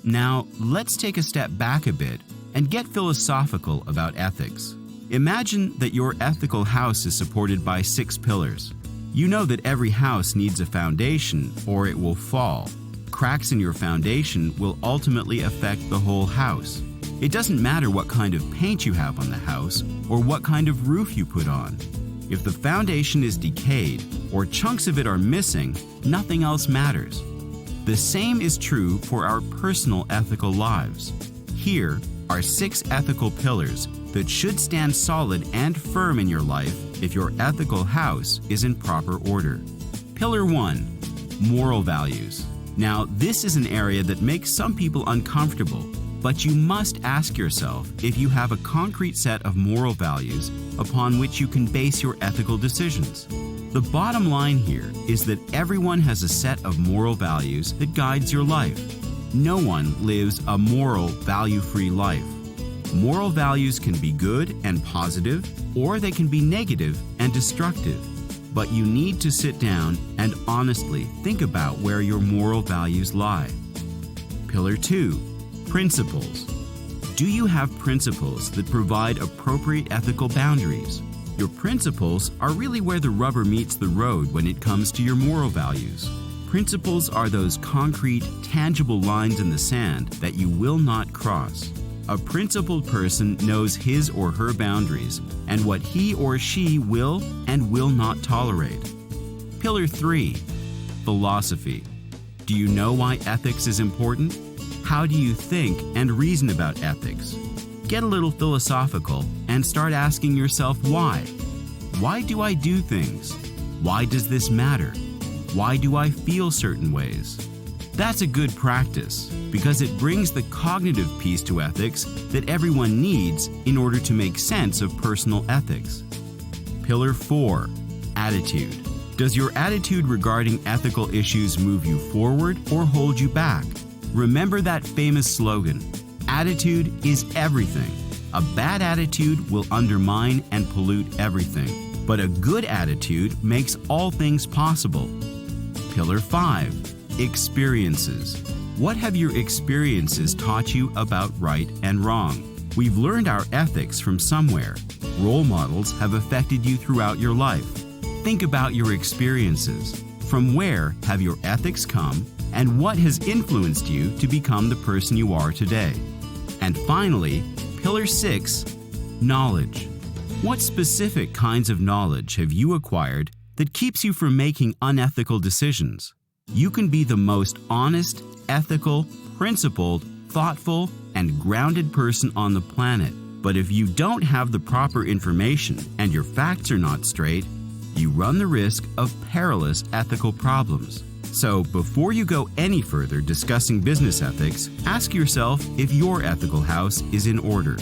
Now, let's take a step back a bit and get philosophical about ethics. Imagine that your ethical house is supported by 6 pillars. You know that every house needs a foundation or it will fall. Cracks in your foundation will ultimately affect the whole house. It doesn't matter what kind of paint you have on the house or what kind of roof you put on. If the foundation is decayed or chunks of it are missing, nothing else matters. The same is true for our personal ethical lives. Here are 6 ethical pillars that should stand solid and firm in your life if your ethical house is in proper order. Pillar 1. Moral values. Now, this is an area that makes some people uncomfortable, but you must ask yourself if you have a concrete set of moral values upon which you can base your ethical decisions. The bottom line here is that everyone has a set of moral values that guides your life. No one lives a moral, value-free life. Moral values can be good and positive, or they can be negative and destructive. But you need to sit down and honestly think about where your moral values lie. Pillar 2. Principles. Do you have principles that provide appropriate ethical boundaries? Your principles are really where the rubber meets the road when it comes to your moral values. Principles are those concrete, tangible lines in the sand that you will not cross. A principled person knows his or her boundaries and what he or she will and will not tolerate. Pillar 3. Philosophy. Do you know why ethics is important? How do you think and reason about ethics? Get a little philosophical and start asking yourself why. Why do I do things? Why does this matter? Why do I feel certain ways? That's a good practice because it brings the cognitive piece to ethics that everyone needs in order to make sense of personal ethics. Pillar 4. Attitude. Does your attitude regarding ethical issues move you forward or hold you back? Remember that famous slogan, attitude is everything. A bad attitude will undermine and pollute everything, but a good attitude makes all things possible. Pillar 5. Experiences. What have your experiences taught you about right and wrong? We've learned our ethics from somewhere. Role models have affected you throughout your life. Think about your experiences. From where have your ethics come, and what has influenced you to become the person you are today? And finally, Pillar 6. Knowledge. What specific kinds of knowledge have you acquired that keeps you from making unethical decisions? You can be the most honest, ethical, principled, thoughtful, and grounded person on the planet. But if you don't have the proper information and your facts are not straight, you run the risk of perilous ethical problems. So before you go any further discussing business ethics, ask yourself if your ethical house is in order.